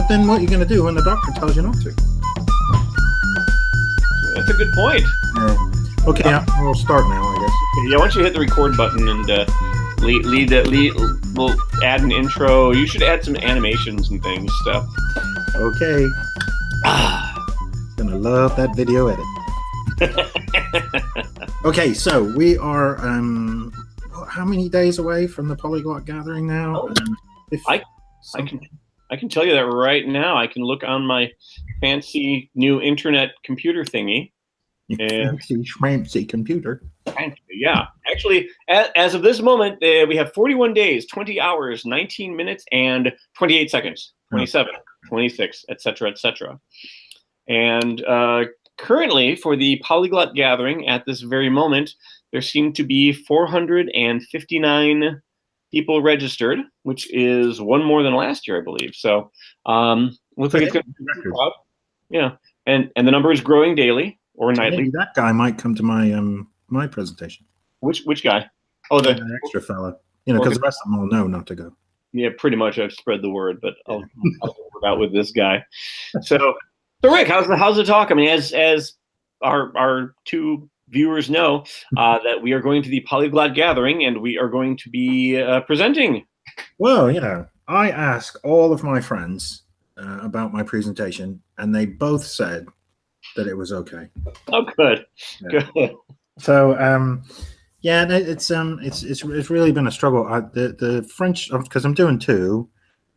but then what are you going to do when the doctor tells you not to? That's a good point. Okay, we'll start now, I guess. Yeah, once you hit the record button and we'll add an intro. You should add some animations and things, stuff. Okay. Gonna love that video edit. Okay, so we are how many days away from the Polyglot Gathering now? I can tell you that right now. I can look on my fancy new internet computer thingy. Fancy schmancy computer. Yeah, actually, as of this moment, we have 41 days, 20 hours, 19 minutes, and 28 seconds, 27, 26, etc., etc. And currently, for the Polyglot Gathering, at this very moment, there seem to be 459 people registered, which is one more than last year, I believe. So, looks like it's going to be a crowd. Yeah, and the number is growing daily or nightly. Maybe that guy might come to my my presentation. Which guy? Oh, the extra fella. Because the rest of them all know not to go. Yeah, pretty much. I've spread the word, but I'll work out with this guy. So Rick, how's the talk? I mean, as our two viewers know, that we are going to the Polyglot Gathering and we are going to be presenting. Well, I asked all of my friends about my presentation, and they both said that it was okay. Oh, good. Yeah. Good. So, it's really been a struggle. The French, because I'm doing two.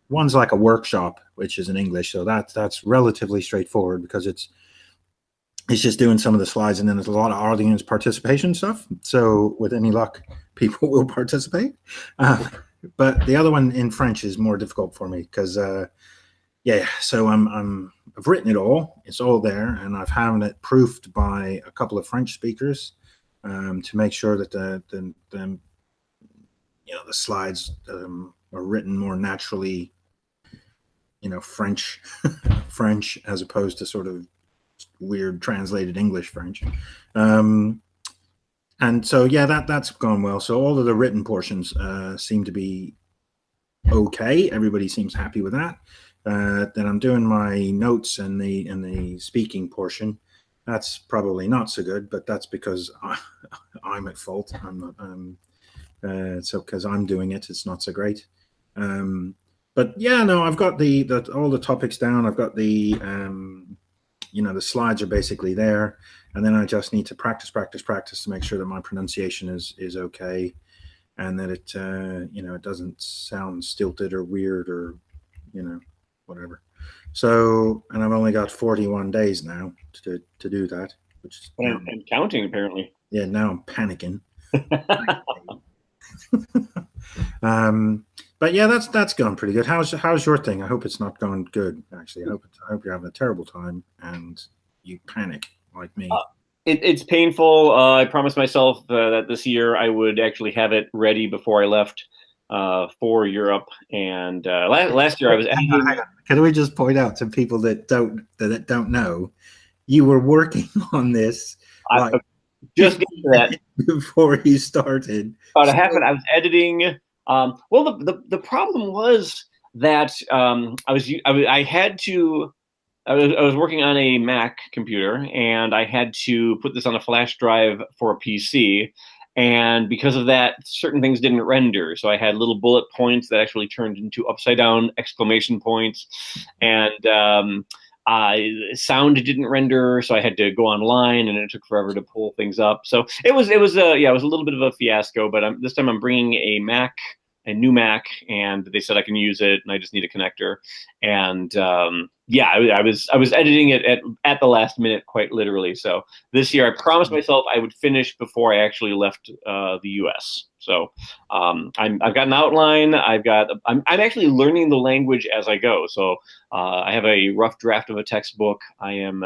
One's like a workshop, which is in English, so that's relatively straightforward because it's just doing some of the slides, and then there's a lot of audience participation stuff. So, with any luck, people will participate. But the other one in French is more difficult for me because, so I've written it all. It's all there, and I've had it proofed by a couple of French speakers to make sure that the slides are written more naturally, French as opposed to sort of weird translated English French. And so, that's gone well. So all of the written portions seem to be okay. Everybody seems happy with that. Then I'm doing my notes and the speaking portion. That's probably not so good, but that's because I'm at fault. I'm not. So because I'm doing it, it's not so great. But I've got all the topics down. I've got the the slides are basically there, and then I just need to practice to make sure that my pronunciation is okay, and that it it doesn't sound stilted or weird or whatever. So, and I've only got 41 days now to do that, which is and counting apparently. Yeah, now I'm panicking. But that's going pretty good. How's your thing? I hope it's not going good. Actually, I hope you're having a terrible time and you panic like me. It's painful. I promised myself that this year I would actually have it ready before I left for Europe. And last year I was. Can we just point out to people that don't know, you were working on this just get to that before you started. About I was editing. Well, the problem was that I was working on a Mac computer, and I had to put this on a flash drive for a PC. And because of that, certain things didn't render. So I had little bullet points that actually turned into upside down exclamation points. And sound didn't render, so I had to go online, and it took forever to pull things up. So it was a little bit of a fiasco. But this time I'm bringing a new Mac, and they said I can use it, and I just need a connector. And I was editing it at the last minute, quite literally. So this year I promised myself I would finish before I actually left the U.S. So I've got an outline. I'm actually learning the language as I go. So I have a rough draft of a textbook. I am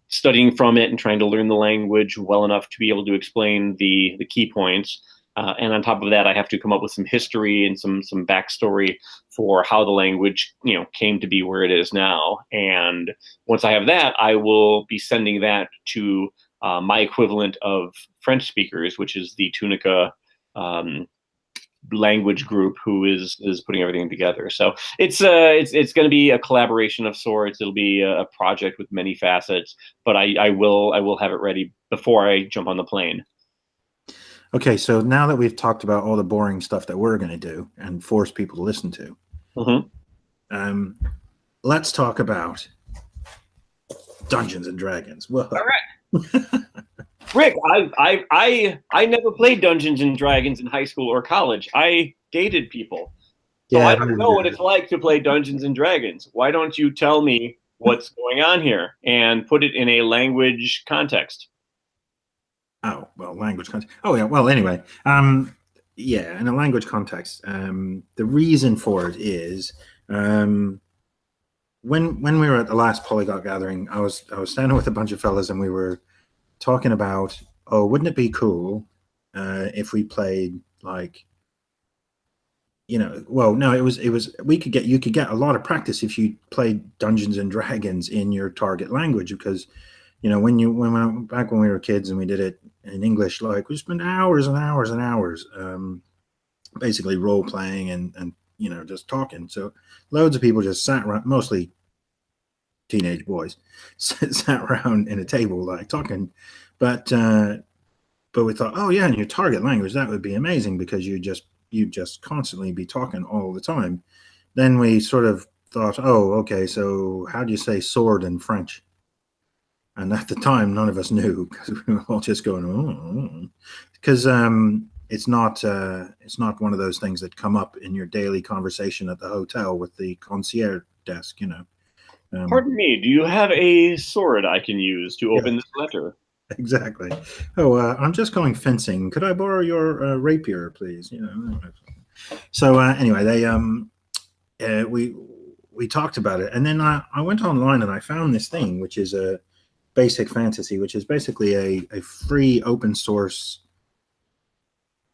studying from it and trying to learn the language well enough to be able to explain the key points. And on top of that, I have to come up with some history and some backstory for how the language, came to be where it is now. And once I have that, I will be sending that to my equivalent of French speakers, which is the Tunica language group who is putting everything together. So it's going to be a collaboration of sorts. It'll be a project with many facets, but I will have it ready before I jump on the plane. Okay, so now that we've talked about all the boring stuff that we're going to do and force people to listen to, let's talk about Dungeons and Dragons. Whoa. All right. Rick, I never played Dungeons and Dragons in high school or college. I dated people. So I don't know what it's like to play Dungeons and Dragons. Why don't you tell me what's going on here and put it in a language context? Oh, well, language context. Oh, yeah. Well, anyway, yeah, in a language context, the reason for it is when we were at the last Polyglot gathering, I was standing with a bunch of fellas and we were talking about, oh, wouldn't it be cool if we played like, you know, well, no, it was you could get a lot of practice if you played Dungeons and Dragons in your target language, because you know back when we were kids and we did it in English, like we spent hours and hours and hours basically role playing and you know just talking. So loads of people just sat around, mostly teenage boys, sat around in a table like talking, but we thought, oh yeah, in your target language that would be amazing because you'd just constantly be talking all the time. Then we sort of thought, oh, okay, so how do you say sword in French? And at the time, none of us knew because we were all just going, oh, because it's not one of those things that come up in your daily conversation at the hotel with the concierge desk, you know. Pardon me, do you have a sword I can use to open this letter? Exactly. Oh, I'm just going fencing. Could I borrow your rapier, please? You know. So anyway, they we talked about it, and then I went online and I found this thing, which is a Basic Fantasy, which is basically a free open source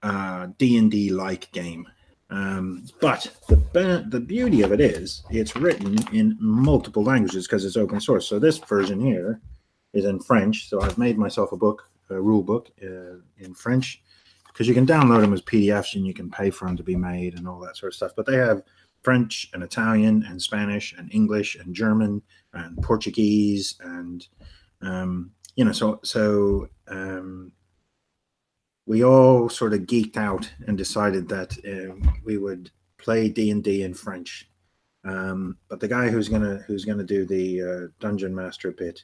D&D like game. But the beauty of it is it's written in multiple languages because it's open source. So this version here is in French. So I've made myself a rule book in French, because you can download them as PDFs and you can pay for them to be made and all that sort of stuff. But they have French and Italian and Spanish and English and German and Portuguese and you know, so we all sort of geeked out and decided that we would play D&D in French. But the guy who's gonna do the dungeon master bit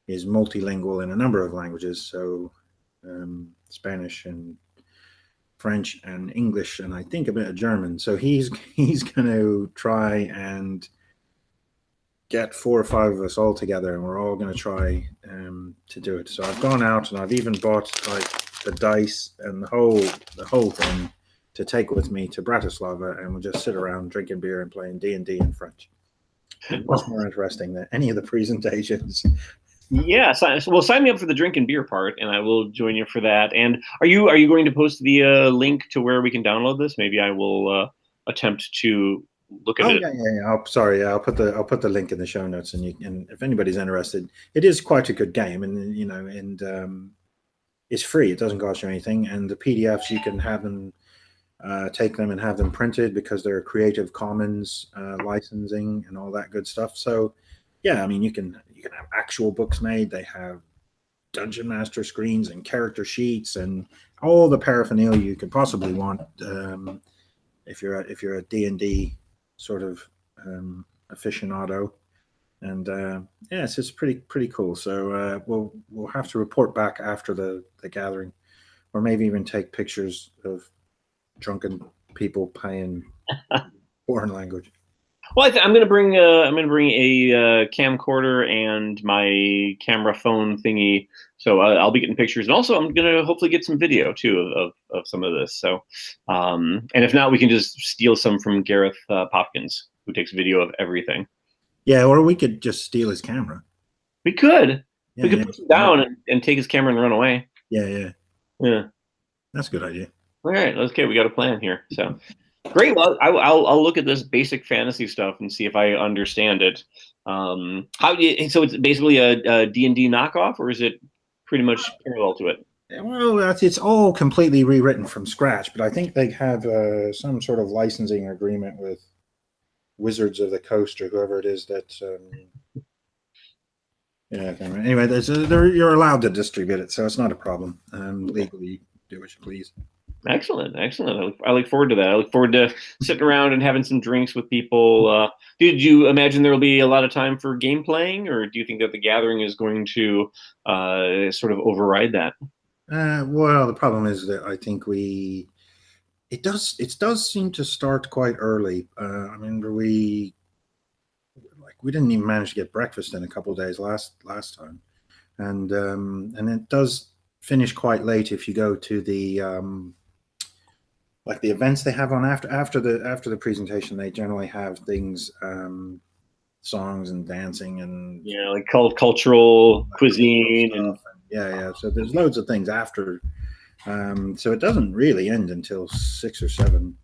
is multilingual in a number of languages, so Spanish and French and English and I think a bit of German. So he's going to try and get 4 or 5 of us all together, and we're all going to try to do it. So I've gone out and I've even bought like the dice and the whole thing to take with me to Bratislava, and we'll just sit around drinking beer and playing D&D in French. Much more interesting than any of the presentations. Yeah, well, sign me up for the drink and beer part, and I will join you for that. And are you going to post the link to where we can download this? Maybe I will attempt to look at it. Yeah. I'll put the link in the show notes, and if anybody's interested, it is quite a good game, and you know, and it's free. It doesn't cost you anything, and the PDFs you can have them. Take them and have them printed because they're Creative Commons licensing and all that good stuff. So, yeah, I mean, you can have actual books made. They have Dungeon Master screens and character sheets and all the paraphernalia you could possibly want. If you're a D&D sort of aficionado, and yeah, it's just pretty cool. So we'll have to report back after the gathering, or maybe even take pictures of drunken people playing foreign language. Well, I'm going to bring a camcorder and my camera phone thingy, so I'll be getting pictures, and also I'm going to hopefully get some video too of some of this. So, and if not, we can just steal some from Gareth Popkins, who takes video of everything. Yeah, or we could just steal his camera. We could. Yeah, we could put him down and take his camera and run away. Yeah. That's a good idea. All right, okay, we got a plan here. So great. Well, I'll look at this basic fantasy stuff and see if I understand it. So it's basically a D&D knockoff, or is it pretty much parallel to it? Well, it's all completely rewritten from scratch, but I think they have some sort of licensing agreement with Wizards of the Coast or whoever it is that. Yeah. Anyway, you're allowed to distribute it, so it's not a problem. Legally, do what you please. Excellent, excellent. I look forward to that. I look forward to sitting around and having some drinks with people. Did you imagine there will be a lot of time for game playing, or do you think that the gathering is going to sort of override that? Well, the problem is that I think it does seem to start quite early. I mean, we didn't even manage to get breakfast in a couple of days last time, and it does finish quite late if you go to the like the events they have on after the presentation. They generally have things, songs and dancing and Yeah, like cultural cuisine and yeah. So there's loads of things after. So it doesn't really end until 6 or 7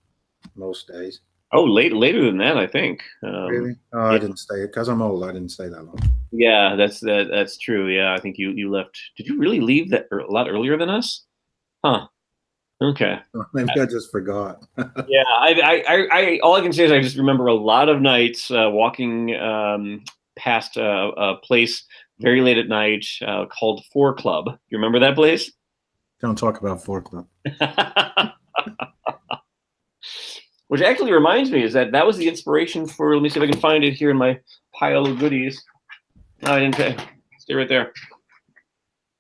most days. oh, later than that, I think. Really? Oh, Yeah, I didn't stay because I'm old. I didn't stay that long. yeah, that's true. Yeah, I think you left. Did you really leave that a lot earlier than us? Huh. Okay. Maybe I just forgot. Yeah, all I can say is I just remember a lot of nights walking past a place very late at night called Four Club. You remember that place? Don't talk about Four Club. Which actually reminds me is that was the inspiration for. Let me see if I can find it here in my pile of goodies. No, I didn't pay. Stay right there.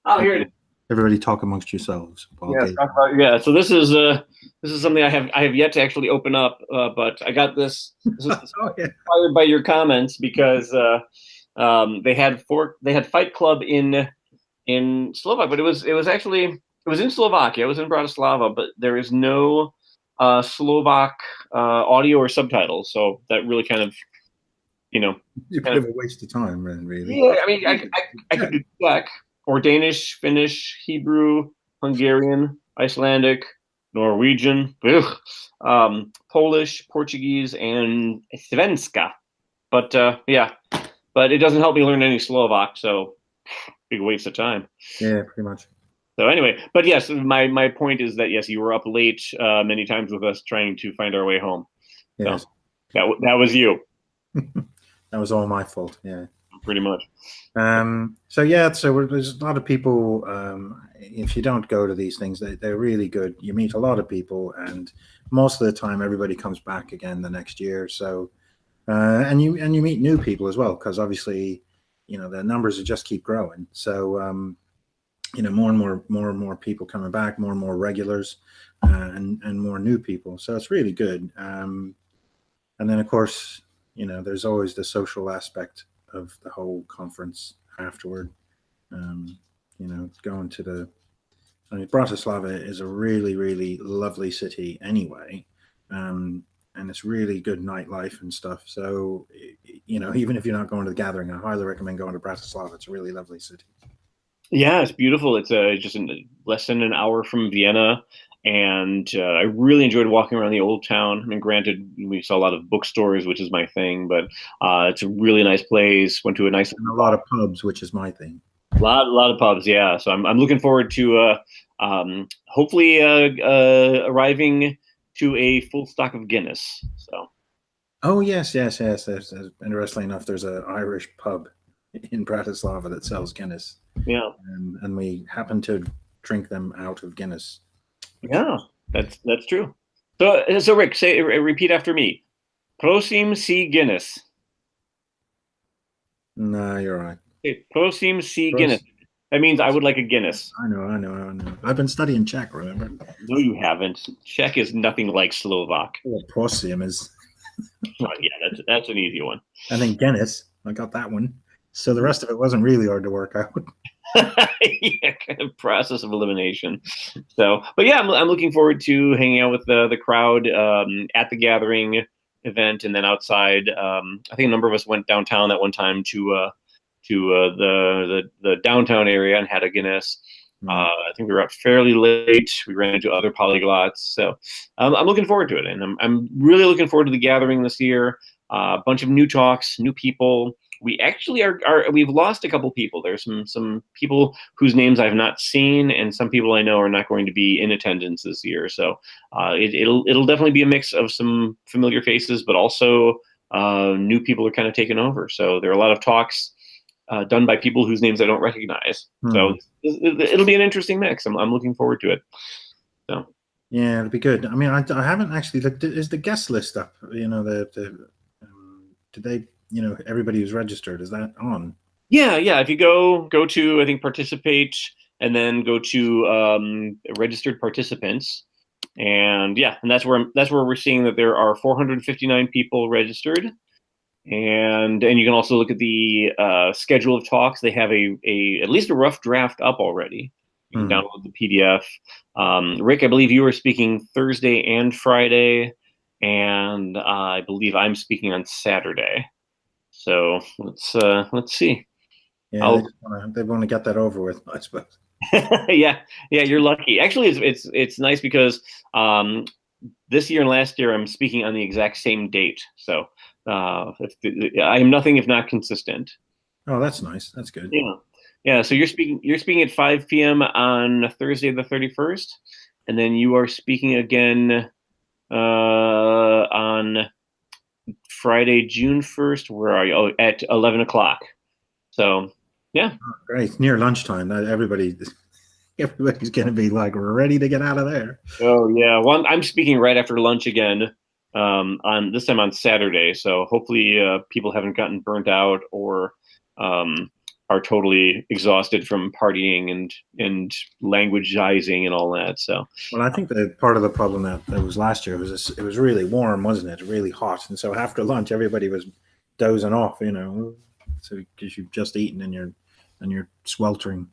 Oh, here it is. Everybody talk amongst yourselves. Yeah. So this is something I have yet to actually open up, but I got this. This was inspired by your comments because they had Fight Club in Slovak, but it was in Slovakia. It was in Bratislava, but there is no Slovak audio or subtitles, so that really kind of It's a bit of a waste of time, really. Yeah, I mean, I could do Czech or Danish, Finnish, Hebrew, Hungarian, Icelandic, Norwegian, Polish, Portuguese, and Svenska. But but it doesn't help me learn any Slovak, so big waste of time. Yeah, pretty much. So anyway, but yes, my point is that yes, you were up late many times with us trying to find our way home. Yes, so that was you. That was all my fault. Yeah, pretty much. So there's a lot of people. If you don't go to these things, they're really good. You meet a lot of people, and most of the time, everybody comes back again the next year. So, and you meet new people as well, because obviously, the numbers just keep growing. So, more and more people coming back, more and more regulars, and more new people. So it's really good. And then of course, there's always the social aspect of the whole conference afterward. Going to Bratislava is a really, really lovely city anyway. And it's really good nightlife and stuff. So, even if you're not going to the gathering, I highly recommend going to Bratislava. It's a really lovely city. Yeah, it's beautiful. It's just less than an hour from Vienna. And I really enjoyed walking around the old town. I mean, granted, we saw a lot of bookstores, which is my thing, but it's a really nice place. Went to a lot of pubs, which is my thing. A lot of pubs, yeah. So I'm looking forward to hopefully arriving to a full stock of Guinness. So. Oh yes. Interestingly enough, there's an Irish pub in Bratislava that sells Guinness. Yeah. And we happen to drink them out of Guinness. Yeah, that's true. So Rick, repeat after me. Prosím si Guinness. No, you're right. Okay, prosím si Guinness. That means I would like a Guinness. I know. I've been studying Czech, remember? No, you haven't. Czech is nothing like Slovak. Well, prosím is. Oh, yeah, that's an easy one. And then Guinness, I got that one. So the rest of it wasn't really hard to work out. Yeah, kind of process of elimination. So, but yeah, I'm looking forward to hanging out with the crowd at the gathering event, and then outside. I think a number of us went downtown that one time to the downtown area and had a Guinness. I think we were up fairly late. We ran into other polyglots, so I'm looking forward to it, and I'm really looking forward to the gathering this year. A bunch of new talks, new people. we actually we've lost a couple people. There's some people whose names I've not seen, and some people I know are not going to be in attendance this year. So it'll definitely be a mix of some familiar faces, but also new people are kind of taking over. So there are a lot of talks done by people whose names I don't recognize. So it'll be an interesting mix. I'm looking forward to it. So yeah, it'll be good. I mean, I haven't actually looked. Is the guest list up? You know, did they? You know, everybody who's registered, is that on? Yeah. If you go to, I think, participate, and then go to registered participants, and that's where we're seeing that there are 459 people registered, and you can also look at the schedule of talks. They have at least a rough draft up already. You can download the PDF. Rick, I believe you were speaking Thursday and Friday, and I believe I'm speaking on Saturday. So let's see. Yeah, they want to get that over with, I suppose. yeah, you're lucky. Actually, it's nice because this year and last year I'm speaking on the exact same date. So I am nothing if not consistent. Oh, that's nice. That's good. Yeah. So you're speaking at 5 p.m. on Thursday the 31st, and then you are speaking again on Friday, June 1st. Where are you? Oh, at 11 o'clock. So, yeah. Oh, great. Near lunchtime. Everybody's going to be like ready to get out of there. Oh, yeah. Well, I'm speaking right after lunch again, on this time on Saturday. So hopefully people haven't gotten burnt out or are totally exhausted from partying and languageizing and all that. So, well, I think that part of the problem that was last year was it was really warm, wasn't it? Really hot, and so after lunch, everybody was dozing off. You know, so because you've just eaten and you're sweltering.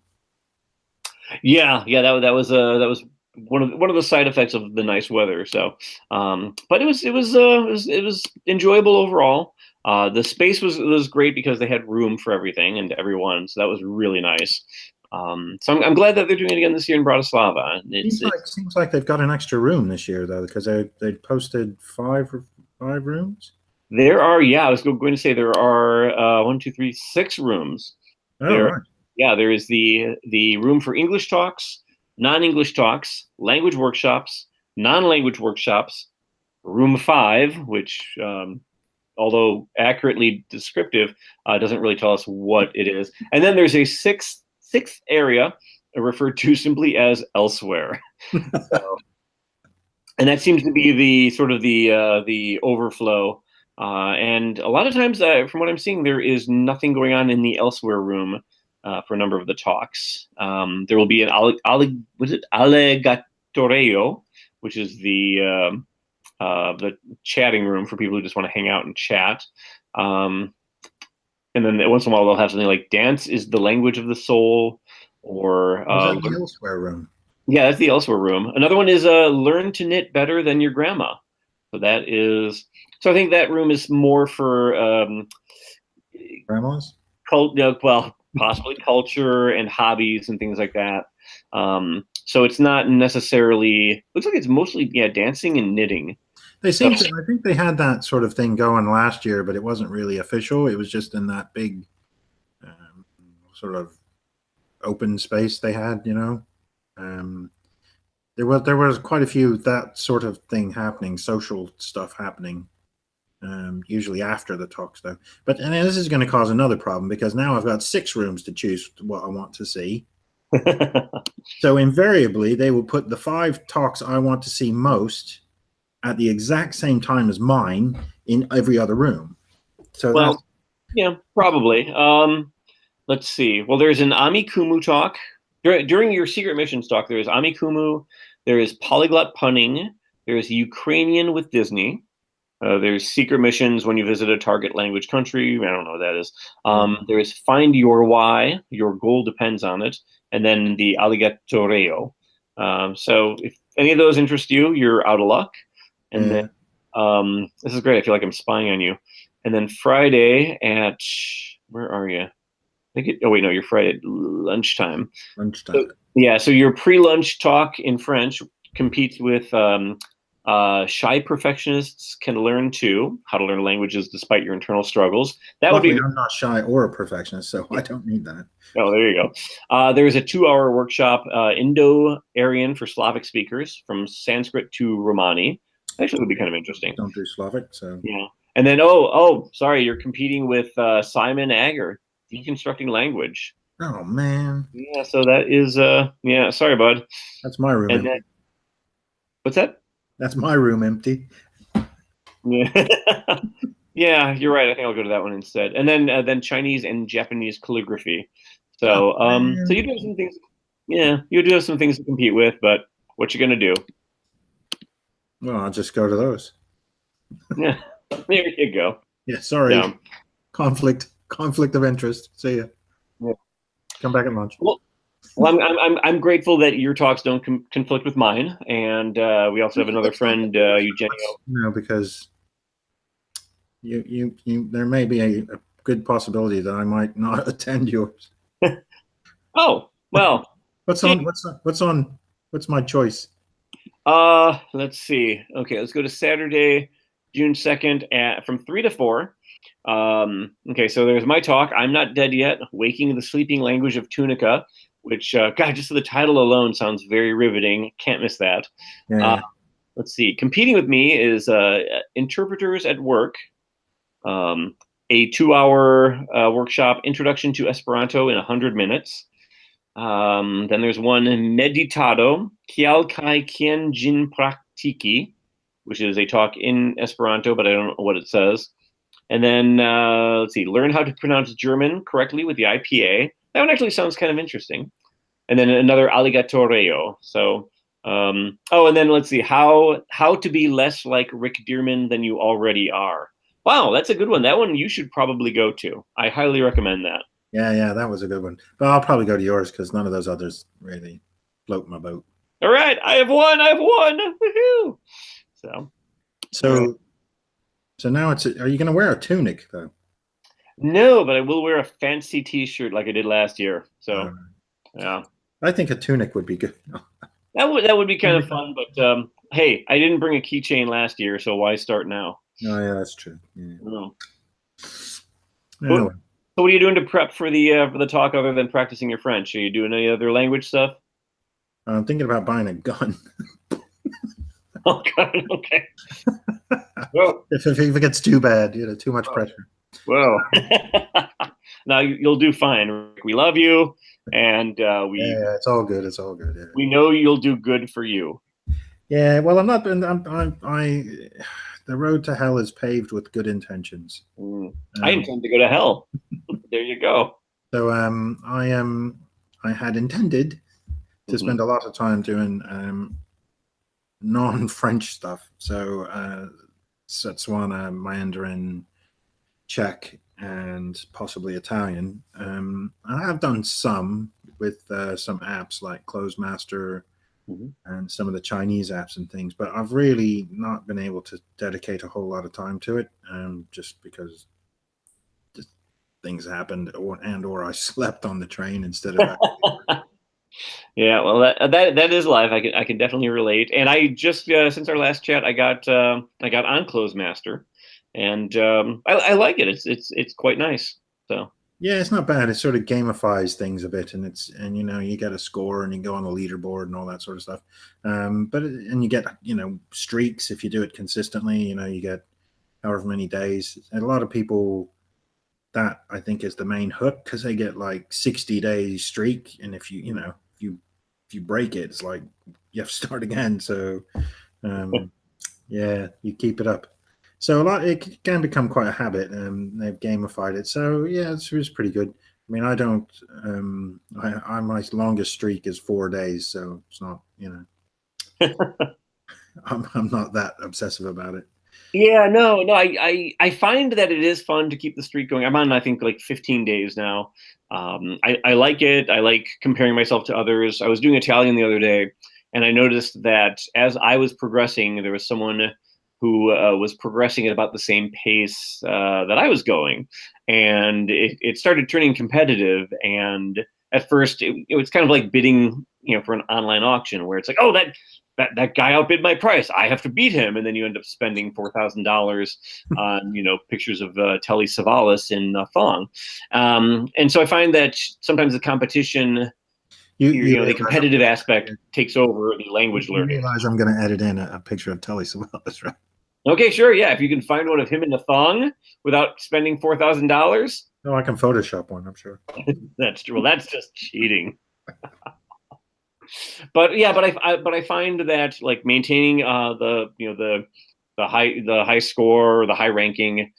Yeah, that was one of the side effects of the nice weather. So, but it was enjoyable overall. The space was great because they had room for everything and everyone, so that was really nice. So I'm glad that they're doing it again this year in Bratislava. Seems like they've got an extra room this year though, because they posted five rooms. There are, I was going to say there are 1, 2, 3, 6 rooms. Oh, right. Yeah, there is the room for English talks, non-English talks, language workshops, non-language workshops, room 5, which although accurately descriptive, doesn't really tell us what it is. And then there's a sixth area referred to simply as elsewhere. So, and that seems to be the sort of the overflow. And a lot of times, from what I'm seeing, there is nothing going on in the elsewhere room for a number of the talks. There will be an alligatoreo, which is the chatting room for people who just want to hang out and chat. And then once in a while they'll have something like dance is the language of the soul, or is that the elsewhere room? Yeah, that's the elsewhere room. Another one is learn to knit better than your grandma. So I think that room is more for grandmas. Well, possibly culture and hobbies and things like that. So it's not necessarily. Looks like it's mostly dancing and knitting. I think they had that sort of thing going last year, but it wasn't really official. It was just in that big sort of open space they had, you know. There was quite a few that sort of thing happening, social stuff happening, usually after the talks though. But and this is going to cause another problem because now I've got 6 rooms to choose what I want to see. So invariably they will put the 5 talks I want to see most at the exact same time as mine in every other room. So probably. Let's see. Well, there's an Amikumu talk. During your secret missions talk, there is Amikumu, there is polyglot punning, there is Ukrainian with Disney, there's secret missions when you visit a target language country. I don't know what that is. There is find your why, your goal depends on it, and then the alligatoreo. So if any of those interest you, you're out of luck. And then this is great. I feel like I'm spying on you. And then Friday at, where are you? You're Friday at lunchtime. Lunchtime. So your pre-lunch talk in French competes with Shy perfectionists can learn too. How to learn languages despite your internal struggles. That would Luckily, be. I'm not shy or a perfectionist, so I don't need that. Oh, there you go. There's a 2-hour workshop, Indo-Aryan for Slavic speakers, from Sanskrit to Romani. Actually, would be kind of interesting. Don't do Slavic, so Yeah. And then, sorry, you're competing with Simon Agger, deconstructing language. oh man, Yeah, so that is, yeah, sorry, bud. that's my room And empty. then, what's that? That's my room empty. Yeah. Yeah, you're right. I think I'll go to that one instead. And then Chinese and Japanese calligraphy. Oh So man. you do have some things. Yeah, you do have some things to compete with, but what you gonna do? Well, I'll just go to those. Yeah, there you go. Yeah, sorry. Yeah. Conflict of interest. See ya. Yeah. Come back at lunch. Well, I'm grateful that your talks don't conflict with mine, and we also have another friend, Eugenio. No, because you there may be a good possibility that I might not attend yours. Oh, well, What's see, on? What's my choice? let's see. Okay, let's go to Saturday, June 2nd at from 3 to 4. Okay, so there's my talk. I'm Not Dead Yet, Waking the Sleeping Language of Tunica, which, God, just the title alone sounds very riveting. Can't miss that. Yeah. Let's see. Competing with me is Interpreters at Work, a 2-hour workshop, Introduction to Esperanto in 100 minutes. Then there's one Meditado, Kial Kai Kien Jin Praktiki, which is a talk in Esperanto, but I don't know what it says. And then, let's see, Learn How to Pronounce German Correctly with the IPA. That one actually sounds kind of interesting. And then another Alligatoreo. So, and then let's see, how to be less like Rick Dearman than you already are. Wow, that's a good one. That one you should probably go to. I highly recommend that. Yeah, that was a good one. But I'll probably go to yours because none of those others really float my boat. All right, I have one. Woohoo! So now are you going to wear a tunic though? No, but I will wear a fancy T-shirt like I did last year. So, yeah, I think a tunic would be good. that would be kind of fun. But hey, I didn't bring a keychain last year, so why start now? Oh yeah, that's true. Yeah. Oh. Anyway. So what are you doing to prep for the talk other than practicing your French? Are you doing any other language stuff? I'm thinking about buying a gun. Oh God, okay. Well, if it gets too bad, too much pressure. Well, now you'll do fine. We love you, and yeah, it's all good. It's all good. Yeah. We know you'll do good for you. Yeah, well, I'm not. The road to hell is paved with good intentions. I intend to go to hell. There you go. So I had intended to spend a lot of time doing non-French stuff. So Setswana, Mandarin, Czech, and possibly Italian. I have done some with some apps like Closemaster and some of the Chinese apps and things, but I've really not been able to dedicate a whole lot of time to it, just because things happened or I slept on the train instead of. Yeah, well, that is life. I can definitely relate. And I just since our last chat, I got on Closemaster, and I like it. It's quite nice. So yeah, it's not bad. It sort of gamifies things a bit, and you get a score and you go on the leaderboard and all that sort of stuff. And you get streaks if you do it consistently. You get however many days. And a lot of people, that I think is the main hook, because they get like 60-day streak, and if you break it, it's like you have to start again. So yeah, you keep it up. So it can become quite a habit, and they've gamified it. So yeah, it's pretty good. I mean, I don't. My longest streak is 4 days, so it's not. I'm not that obsessive about it. Yeah, no. I find that it is fun to keep the streak going. I'm on, I think, like 15 days now. I like it. I like comparing myself to others. I was doing Italian the other day, and I noticed that as I was progressing, there was someone who was progressing at about the same pace that I was going, and it started turning competitive. And at first it's kind of like bidding, for an online auction where it's like, oh, that guy outbid my price, I have to beat him, and then you end up spending $4,000 on pictures of Telly Savalas in a thong, and so I find that sometimes the competition, the competitive aspect takes over the language learning. Realize I'm going to edit in a picture of Telly Savalas, right? Okay, sure, yeah. If you can find one of him in a thong without spending $4,000, no, I can Photoshop one. I'm sure. That's true. Well, that's just cheating. But yeah, but I find that like maintaining the high score, the high ranking,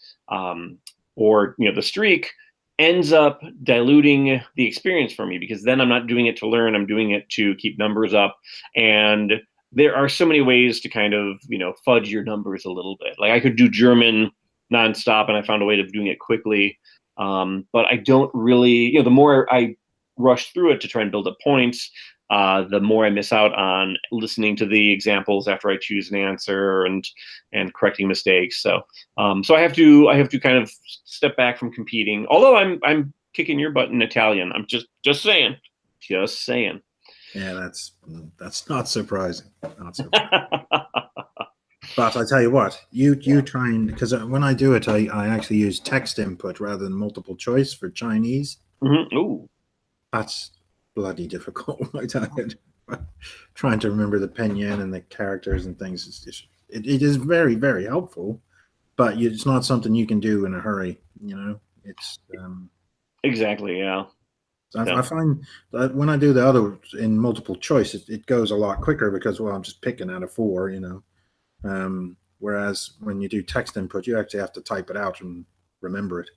or the streak ends up diluting the experience for me, because then I'm not doing it to learn, I'm doing it to keep numbers up. And there are so many ways to kind of fudge your numbers a little bit. Like I could do German nonstop, and I found a way of doing it quickly. But I don't really, the more I rush through it to try and build up points, the more I miss out on listening to the examples after I choose an answer and correcting mistakes. So I have to kind of step back from competing. Although I'm kicking your butt in Italian. I'm just saying. Yeah, that's not surprising. Not surprising. But I tell you what, you try and, because when I do it, I actually use text input rather than multiple choice for Chinese. Mm-hmm. Ooh, that's bloody difficult. I tell you, trying to remember the pinyin and the characters and things, it is very, very helpful, but it's not something you can do in a hurry. It's exactly, yeah. I find that when I do the other in multiple choice, it goes a lot quicker because, well, I'm just picking out of 4, whereas when you do text input, you actually have to type it out and remember it.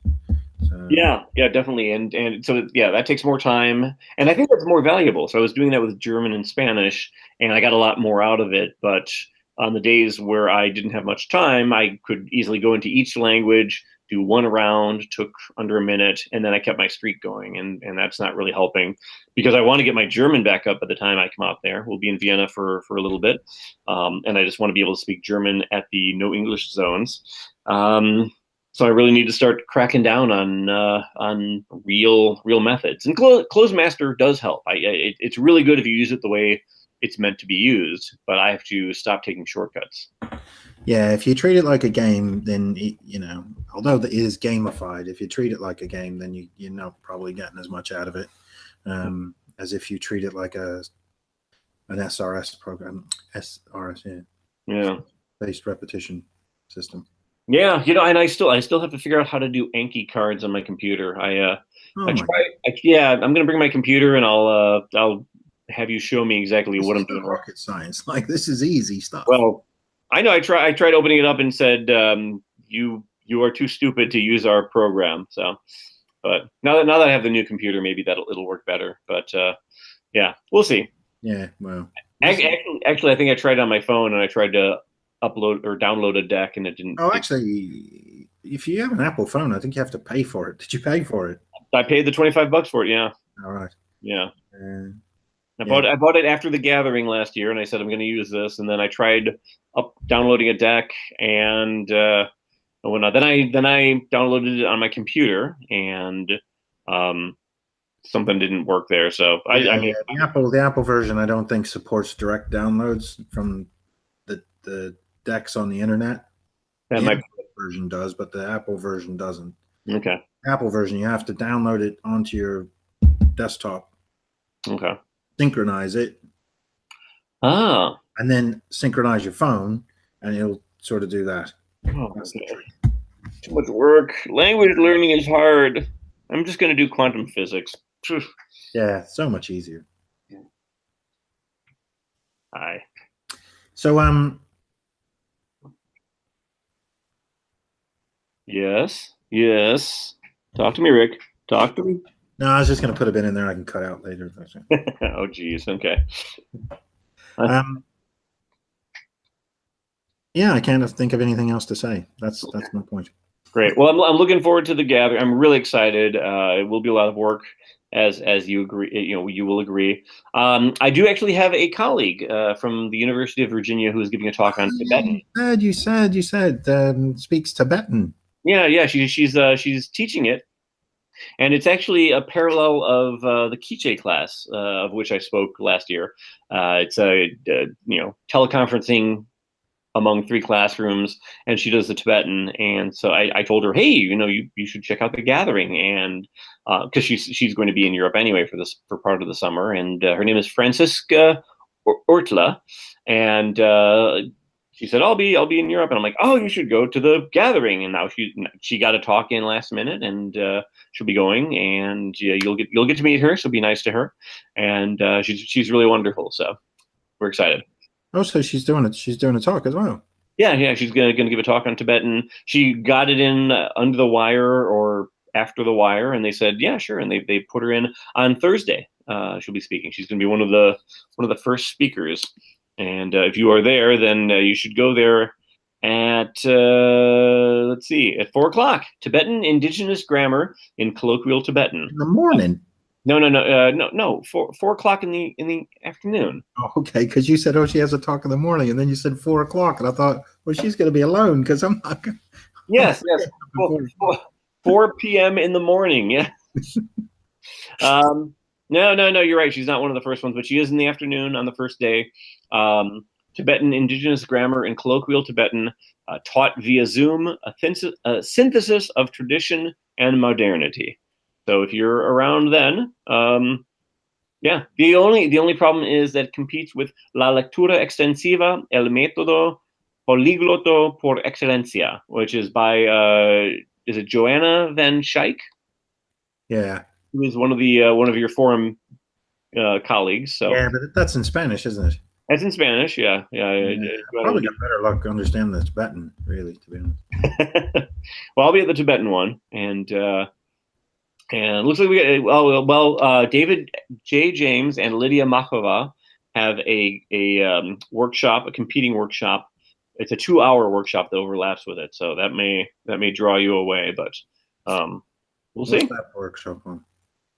So, yeah, definitely. And so, yeah, that takes more time. And I think that's more valuable. So I was doing that with German and Spanish, and I got a lot more out of it. But on the days where I didn't have much time, I could easily go into each language, do one round, took under a minute, and then I kept my streak going. And that's not really helping, because I want to get my German back up by the time I come out there. We'll be in Vienna for a little bit. And I just want to be able to speak German at the no English zones. So I really need to start cracking down on real methods. And Closed Master does help. It's really good if you use it the way it's meant to be used, but I have to stop taking shortcuts. Yeah, if you treat it like a game, then although it is gamified, if you treat it like a game, then you're not probably getting as much out of it as if you treat it like an SRS program, based repetition system. Yeah, and I still have to figure out how to do Anki cards on my computer. I'm gonna bring my computer and I'll have you show me exactly what I'm doing. Rocket science, like this is easy stuff. Well, I know I tried opening it up and said you are too stupid to use our program. So, but now that I have the new computer, maybe it'll work better. But yeah, we'll see. Yeah, well, actually, I think I tried it on my phone and I tried to upload or download a deck and it didn't. Oh, actually, if you have an Apple phone, I think you have to pay for it. Did you pay for it? I paid the $25 for it. Yeah. All right. Yeah. I bought it after the gathering last year, and I said I'm going to use this, and then I tried downloading a deck, and whatnot. Then I downloaded it on my computer, and something didn't work there. So the Apple version I don't think supports direct downloads from the decks on the internet. And the version does, but the Apple version doesn't. Okay. Apple version, you have to download it onto your desktop. Okay. Synchronize it. Ah. And then synchronize your phone, and it'll sort of do that. Oh, okay. Too much work. Language learning is hard. I'm just going to do quantum physics. Yeah, so much easier. Hi. So, Yes. Talk to me, Rick. Talk to me. No, I was just going to put a bit in there I can cut out later. Oh, geez. Okay. Yeah, I can't think of anything else to say. That's my point. Great. Well, I'm looking forward to the gathering. I'm really excited. It will be a lot of work, as you agree. You will agree. I do actually have a colleague from the University of Virginia who is giving a talk on Tibetan. You said speaks Tibetan. Yeah. She's teaching it, And it's actually a parallel of the Kiche class, of which I spoke last year. It's a teleconferencing among 3 classrooms, and she does the Tibetan. And so I told her, hey, you should check out the gathering, and because she's going to be in Europe anyway for part of the summer. And her name is Franziska Ortla, and she said, I'll be in Europe. And I'm like, oh, you should go to the gathering. And now she got a talk in last minute, and she'll be going, and you'll get to meet her. So be nice to her, and she's really wonderful. So we're excited. Oh, so she's doing it. She's doing a talk as well. Yeah. She's gonna give a talk on Tibetan. She got it in under the wire or after the wire, and they said, yeah, sure. And they put her in on Thursday. She'll be speaking. She's gonna be one of the first speakers. And if you are there, then you should go there at let's see, at 4:00. Tibetan Indigenous Grammar in Colloquial Tibetan. In the morning. No. 4:00 in the afternoon. Oh, okay, because you said, oh, she has a talk in the morning, and then you said 4:00, and I thought, well, she's going to be alone because I'm not going. Yes. 4 p.m. in the morning. Yeah. No. You're right. She's not one of the first ones, but she is in the afternoon on the first day. Tibetan Indigenous Grammar in Colloquial Tibetan, taught via Zoom, a synthesis of tradition and modernity. So if you're around then, yeah. The only problem is that it competes with La Lectura Extensiva, El Método Polígloto por Excelencia, which is by is it Joanna Van Schaik? Yeah, who is one of your forum colleagues. So yeah, but that's in Spanish, isn't it? That's in Spanish. Yeah. Probably got better luck understanding the Tibetan, really, to be honest. Well, I'll be at the Tibetan one, and it looks like we got David J. James and Lydia Machova have a workshop, a competing workshop. It's a 2-hour workshop that overlaps with it, so that may draw you away, but we'll see. What's that workshop on?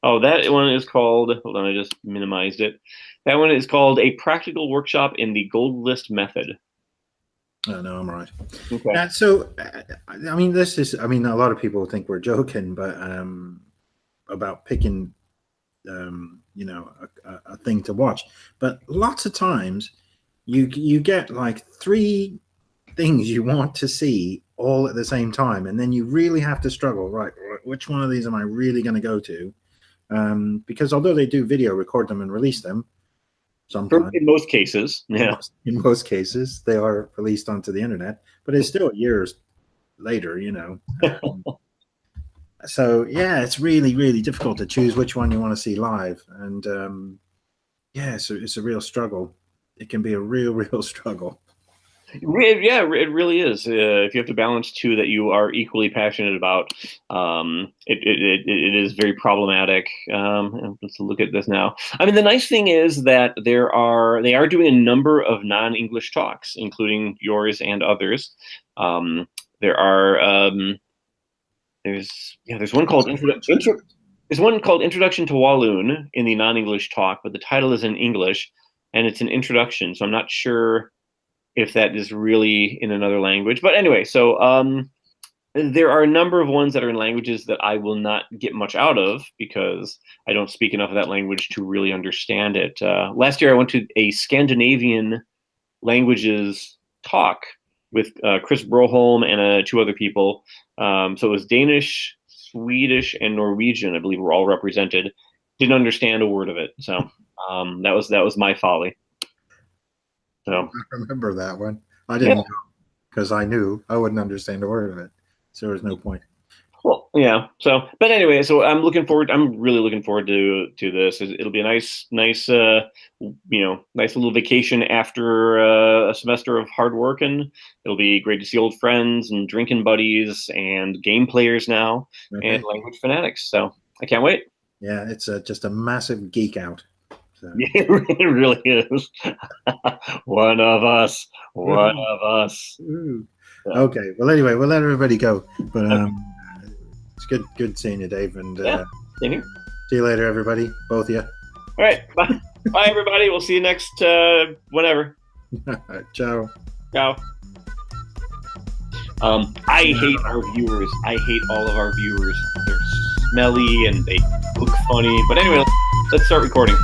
Oh, that one is called, hold on, I just minimized it. That one is called A Practical Workshop in the Gold List Method. Oh, no, I'm right. Okay. So, a lot of people think we're joking, but about picking, a thing to watch. But lots of times you get like 3 things you want to see all at the same time, and then you really have to struggle, right? Which one of these am I really going to go to? Because although they do video record them and release them, sometimes in most cases, yeah, in most cases they are released onto the internet, but it's still years later, so yeah, it's really, really difficult to choose which one you want to see live, and it's a real struggle. It can be a real struggle. Yeah, it really is. If you have to balance 2 that you are equally passionate about, it is very problematic. Let's look at this now. I mean, the nice thing is that they are doing a number of non-English talks, including yours and others. There are there's one called there's one called Introduction to Walloon in the non-English talk, but the title is in English, and it's an introduction, so I'm not sure if that is really in another language. But anyway, so there are a number of ones that are in languages that I will not get much out of because I don't speak enough of that language to really understand it. Last year I went to a Scandinavian languages talk with Chris Broholm and 2 other people. So it was Danish, Swedish, and Norwegian, I believe, were all represented. Didn't understand a word of it. So that was my folly. So I remember that one. I didn't because I knew I wouldn't understand a word of it. So there was no point. Well, yeah. So, but anyway, so I'm really looking forward to this. It'll be a nice little vacation after a semester of hard work, and it'll be great to see old friends and drinking buddies and game players now and language fanatics. So I can't wait. Yeah, it's just a massive geek out. So. It really is. One of us. So. Okay. Well, anyway, we'll let everybody go. But it's good seeing you, Dave. And same here. See you later, everybody. Both of you. All right. Bye. Bye, everybody. We'll see you next whenever. Ciao. Ciao. I hate our viewers. I hate all of our viewers. They're smelly and they look funny. But anyway, let's start recording.